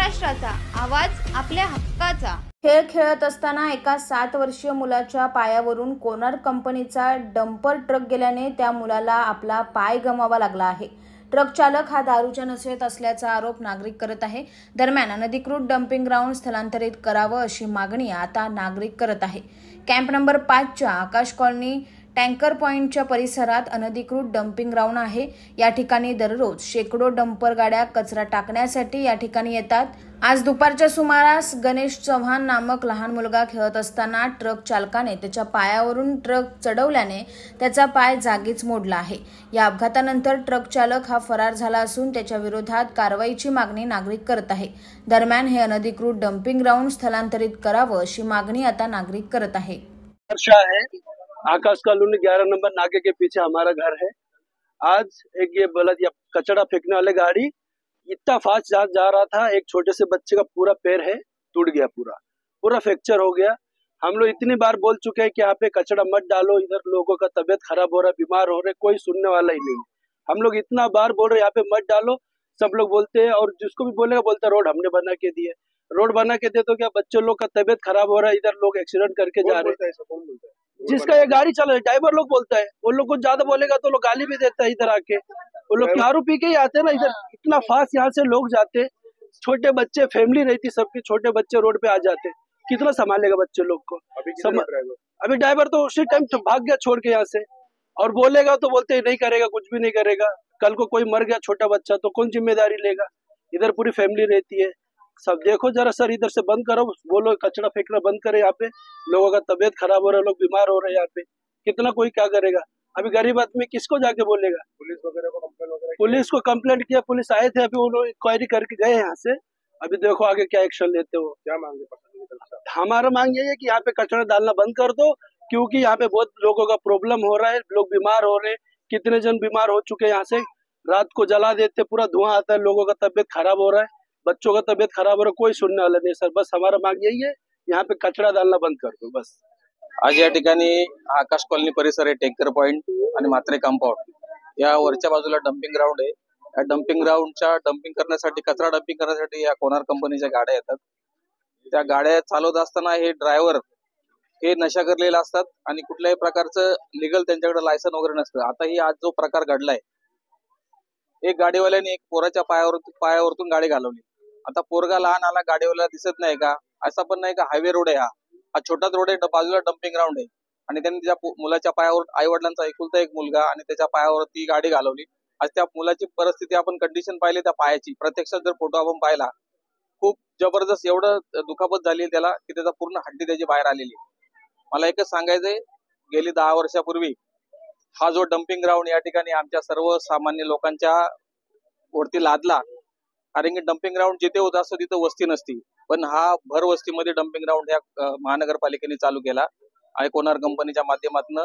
महाराष्ट्राचा आवाज आपल्या हक्काचा। खेळ खेळत असताना एका 7 वर्षीय मुलाच्या पायावरून कोनार्क कंपनीचा डंपर ट्रक गेल्याने त्या मुलाला आपला पाय गमवावा लागला आहे। ट्रक चालक हा दारूच्या नशेत असल्याचा आरोप नागरिक करत आहे। दरम्यान अनधिकृत डंपिंग ग्राउंड स्थलांतरित करावं अशी मागणी आता नागरिक करत आहे। कॅम्प नंबर 5 च्या आकाश कॉलनी टँकर पॉइंटच्या परिसरात अनधिकृत डंपिंग ग्राउंड आहे। या ठिकाणी दररोज शेकडो डंपर गाड्या कचरा टाकण्यासाठी या ठिकाणी येतात। आज दुपारच्या सुमारास गणेश चव्हाण नामक लहान मुलगा खेळत असताना ट्रक चालकाने त्याच्या पायावरून ट्रक चढवल्याने त्याचा पाय जागीच मोडला आहे। या अपघातानंतर ट्रक चालक हा फरार झाला असून त्याच्या विरोधात कारवाईची मागणी नागरिक करत आहे। दरम्यान हे अनधिकृत डंपिंग ग्राउंड स्थलांतरित करावं अशी मागणी आता नागरिक करत आहे। आकाश कॉलोनी 11 नंबर नाके के पीछे हमारा घर है। आज एक ये बलद या कचरा फेंकने वाले गाड़ी इतना फास्ट जा रहा था, एक छोटे से बच्चे का पूरा पैर है टूट गया, पूरा फ्रैक्चर हो गया। हम लोग इतनी बार बोल चुके हैं कि यहाँ पे कचरा मत डालो, इधर लोगों का तबीयत खराब हो रहा है, बीमार हो रहे, कोई सुनने वाला ही नहीं। हम लोग इतना बार बोल रहे हैं यहाँ पे मत डालो, सब लोग बोलते हैं, और जिसको भी बोलेगा बोलता है रोड हमने बना के दिए, रोड बना के दे तो क्या बच्चों लोग का तबीयत खराब हो रहा है, इधर लोग एक्सीडेंट करके जा रहे हैं। जिसका ये गाड़ी चला है ड्राइवर लोग बोलता है, वो लोग कुछ ज्यादा बोलेगा तो लोग गाली भी देता है इधर आके। वो लोग दारू पी के ही आते हैं ना, इधर इतना फास्ट यहाँ से लोग जाते, छोटे बच्चे फैमिली रहती सबकी, छोटे बच्चे रोड पे आ जाते, कितना संभालेगा बच्चे लोग को। अभी ड्राइवर तो उसी टाइम भाग गया छोड़ के यहाँ से, और बोलेगा तो बोलते नहीं करेगा, कुछ भी नहीं करेगा। कल को कोई मर गया छोटा बच्चा तो कौन जिम्मेदारी लेगा, इधर पूरी फैमिली रहती है। सब देखो जरा सर, इधर से बंद करो, बोलो कचरा फेंकना बंद करे, यहाँ पे लोगों का तबीयत खराब हो रहा है, लोग बीमार हो रहे हैं यहाँ पे, कितना कोई क्या करेगा। अभी गरीब आदमी किसको जाके बोलेगा। पुलिस को कंप्लेंट किया, पुलिस आए थे, अभी उन्होंने इंक्वायरी करके गए यहाँ से। अभी देखो आगे क्या एक्शन लेते हो। क्या मांगे? हमारा मांग यही है कि यहाँ पे कचरा डालना बंद कर दो, क्योंकि यहाँ पे बहुत लोगों का प्रॉब्लम हो रहा है, लोग बीमार हो रहे हैं, कितने जन बीमार हो चुके हैं। यहाँ से रात को जला देते, पूरा धुआं आता है, लोगों का तबीयत खराब हो रहा है, बच्चों का तबीयत खराब हो रहा है, कोई सुनने वाला नहीं सर। बस हमारा मांग यही है, यहाँ पे कचरा डालना बंद कर दो बस। आज या ठिकाणी आकाश कॉलनी परिसर आहे, टँकर पॉइंट आणि म्हात्रे कंपाऊंड या वरच्या बाजूला डंपिंग ग्राउंड आहे। या डंपिंग ग्राउंडच्या डंपिंग करण्यासाठी, कचरा डंपिंग करण्यासाठी या कोनार्क कंपनीच्या गाड्या येतात। त्या गाड्या चालवत असताना हे ड्रायव्हर हे नशा करलेले असतात आणि कुठल्याही प्रकारचं लीगल त्यांच्याकडे लायसन वगैरे नसतं। आता ही आज जो प्रकार घडलाय, एक गाडीवाल्याने एक पोराच्या पायावरतून गाडी घालवली। आता पोरगा लहान आला, गाडीवाला दिसत नाही का, असं पण नाही का, हायवे रोड आहे, हा छोटाच रोड आहे, बाजूला डंपिंग ग्राउंड आहे, आणि त्यांनी त्या मुलाच्या पायावर, आई वडिलांचा एकुलता एक मुलगा, आणि त्याच्या पायावर ती गाडी घालवली। आज त्या मुलाची परिस्थिती आपण कंडिशन पाहिली त्या पायाची, प्रत्यक्षात जर फोटो आपण पाहिला, खूप जबरदस्त एवढं दुखापत झाली त्याला की त्याचा पूर्ण हड्डी त्याची बाहेर आलेली। मला एकच सांगायचंय, गेली 10 वर्षापूर्वी हा जो डंपिंग ग्राउंड या ठिकाणी आमच्या सर्व सामान्य लोकांच्या वरती लादला, कारण की डंपिंग ग्राउंड जिथे होत असतो तिथे वस्ती नसती, पण हा भर वस्तीमध्ये डंपिंग ग्राउंड या महानगरपालिकेने चालू केला आहे कोनार्क कंपनीच्या माध्यमातून।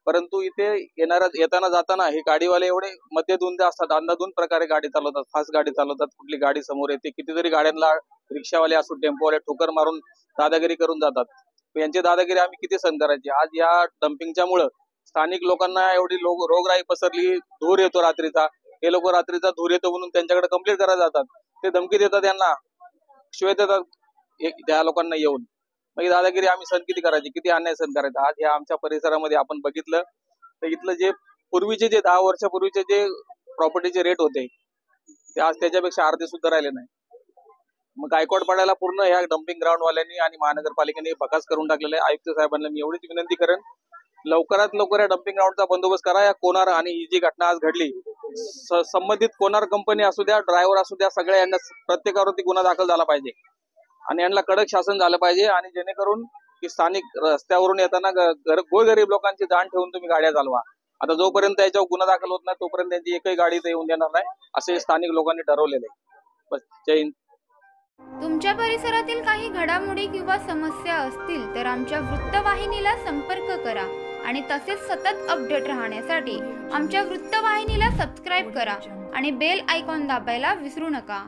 परंतु इथे येताना जाताना हे गाडीवाले एवढे मध्यधुंद असतात, अंधाधुंद प्रकारे गाडी चालवतात, फास्ट गाडी चालवतात, कुठली गाडी समोर येते, कितीतरी गाड्यांना रिक्षावाले असो, टेम्पोवाले ठोकर मारून दादागिरी करून जातात। यांची दादागिरी आम्ही किती सहन करायची। आज या डंपिंगच्या मुळे स्थानिक लोकांना एवढी रोगराई पसरली, धूर येतो रात्रीचा, हे लोक रात्रीचा धूर येतो म्हणून त्यांच्याकडे कंप्लेंट करायला जातात, ते धमकी देतात, यांना शिवाय देतात त्या लोकांना येऊन। मग दादागिरी आम्ही सहन किती करायची, किती अन्याय सहन करायचा। आज या आमच्या परिसरामध्ये आपण बघितलं तर इथलं जे पूर्वीचे जे 10 वर्षापूर्वीचे जे प्रॉपर्टीचे रेट होते ते आज त्याच्यापेक्षा अर्धे सुद्धा राहिले नाही। मग गायकवाड पाड्याला पूर्ण ह्या डंपिंग ग्राउंड वाल्यांनी आणि महानगरपालिकेने बकास करून टाकलेलं आहे। आयुक्त साहेबांना मी एवढीच विनंती करेन, लवकरात लवकर या डंपिंग ग्राउंडचा बंदोबस्त करा। या कोनार आणि ही जी घटना आज घडली, संबंधित कोनार कंपनी असू द्या, ड्रायव्हर असू द्या, सगळ्या यांना प्रत्येकावरती गुन्हा दाखल झाला पाहिजे आणि यांना कडक शासन झालं पाहिजे, आणि जेणेकरून की स्थानिक रस्त्यावरून येताना गोरगरीब लोकांची जाण ठेवून तुम्ही गाड्या चालवा। आता जोपर्यंत याच्यावर गुन्हा दाखल होत नाही तोपर्यंत त्यांची एकही गाडी इथे येऊन देणार नाही, असे स्थानिक लोकांनी ठरवलेले आहे। बस, जय हिंद। तुमच्या परिसरातील काही घडामोडी किंवा समस्या असतील तर आमच्या वृत्तवाहिनीला संपर्क करा, आणि तसेच सतत अपडेट राहण्यासाठी आमच्या वृत्तवाहिनीला सबस्क्राईब करा आणि बेल आयकॉन दाबायला विसरू नका।